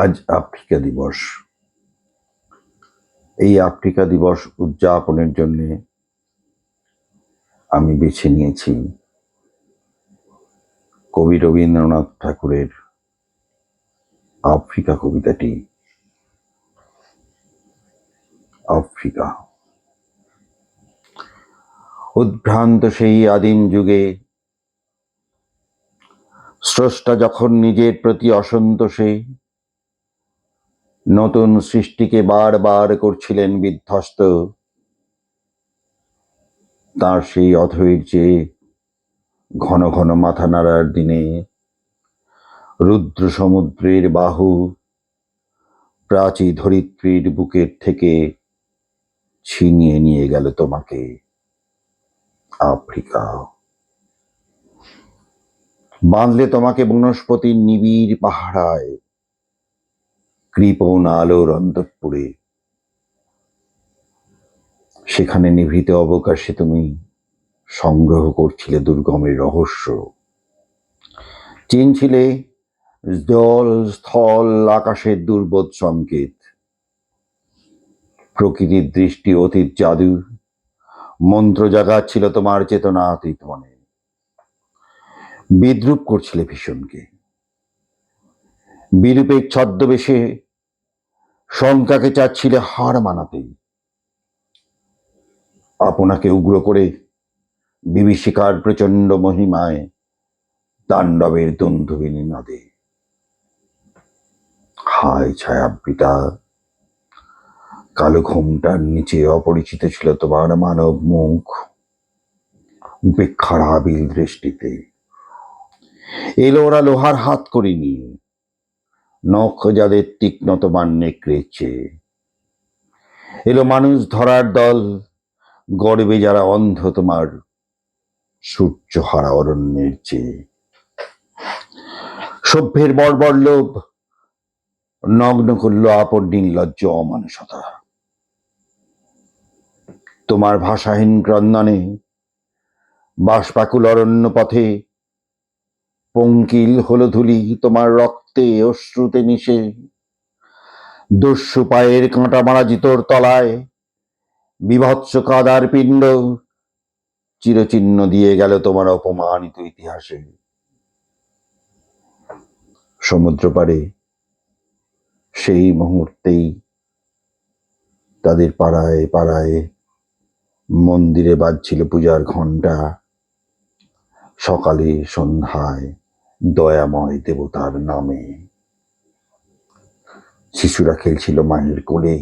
আজ আফ্রিকা দিবস। এই আফ্রিকা দিবস উদযাপনের জন্য আমি বেছে নিয়েছি কবি রবীন্দ্রনাথ ঠাকুরের আফ্রিকা কবিতাটি। আফ্রিকা উদ্ভ্রান্ত সেই আদিম যুগে স্রষ্টা যখন নিজের প্রতি অসন্তোষে নতুন সৃষ্টিকে বারবার করছিলেন বিধ্বস্ত, তার সেই অধৈর্যে ঘন ঘন মাথা নাড়ার দিনে রুদ্র সমুদ্রের বাহু প্রাচী ধরিত্রীর বুকের থেকে ছিনিয়ে নিয়ে গেল তোমাকে। আফ্রিকা বাঁধলে তোমাকে বনস্পতির নিবিড় পাহারায়, কৃপণ আলোর অন্তঃপুরে। সেখানে নিভৃত অবকাশে তুমি সংগ্রহ করছিলে দুর্গমের রহস্য, চিনছিলে জল স্থল আকাশের দুর্বোধ সংকেত। প্রকৃতির দৃষ্টি অতীত জাদু মন্ত্র জাগাচ্ছিল তোমার চেতনা অতীত মনে। বিদ্রুপ করছিলে ভীষণকে, বিরূপের ছদ্মবেশে শঙ্কাকে চাচ্ছিলে হার মানাতে। আপনাকে উগ্র করে বিভীষিকার প্রচন্ড মহিমায় তাণ্ডবের দ্বন্দ্ববিনী নদে। হায় ছায়াবৃতা, কালো ঘোমটার নিচে অপরিচিত ছিল তোমার মানব মুখ। উপেক্ষার আবিল দৃষ্টিতে এলো ওরা লোহার হাত করে নিয়ে, নখ যাদের তীক্ষ্ণ তোমার নেকড়ের চেয়ে। এলো মানুষ ধরার দল, গর্বে যারা অন্ধ তোমার সূর্য হারা অরণ্যের চেয়ে। সভ্যের বর্বর লোভ নগ্ন করল আপন নির্লজ্জ অমানুষতা। তোমার ভাষাহীন ক্রন্দনে বাষ্পাকুল অরণ্য পথে পঙ্কিল হলো ধুলি তোমার রক্তে অশ্রুতে মিশে। দস্যু পায়ের কাঁটা মারা জিতোর তলায় বিভৎস কাদার পিণ্ড চিরচিহ্ন দিয়ে গেল তোমার অপমানিত ইতিহাসে। সমুদ্র পাড়ে সেই মুহূর্তেই তাদের পাড়ায় পাড়ায় মন্দিরে বাজছিল পূজার ঘণ্টা। সকালে সন্ধ্যায় দয়াময় দেবতার নামে শিশুরা খেলছিল মায়ের কোলে।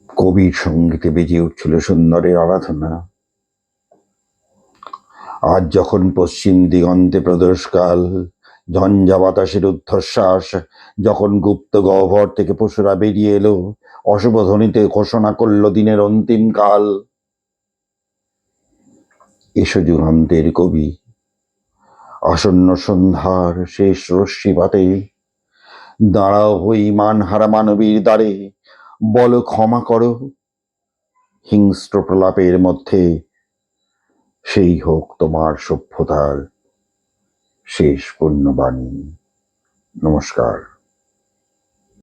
কবির সঙ্গীতে বেজে উঠছিল সুন্দরের আরাধনা। আজ যখন পশ্চিম দিগন্তে প্রদোষকাল, ঝঞ্ঝা বাতাসের ঊর্ধ্বশ্বাস, যখন গুপ্ত গহ্বর থেকে পশুরা বেরিয়ে এলো, অশুভ ধ্বনিতে ঘোষণা করল দিনের অন্তিম কাল। এসো যুগান্তের কবি, আসন্ন সন্ধ্যার শেষ রশ্মিপাতে দাঁড়াও হই মানহারা মানবীর দ্বারে। বলো ক্ষমা করো, হিংস্র প্রলাপের মধ্যে সেই হোক তোমার সভ্যতার শেষ পুণ্যবাণী। নমস্কার।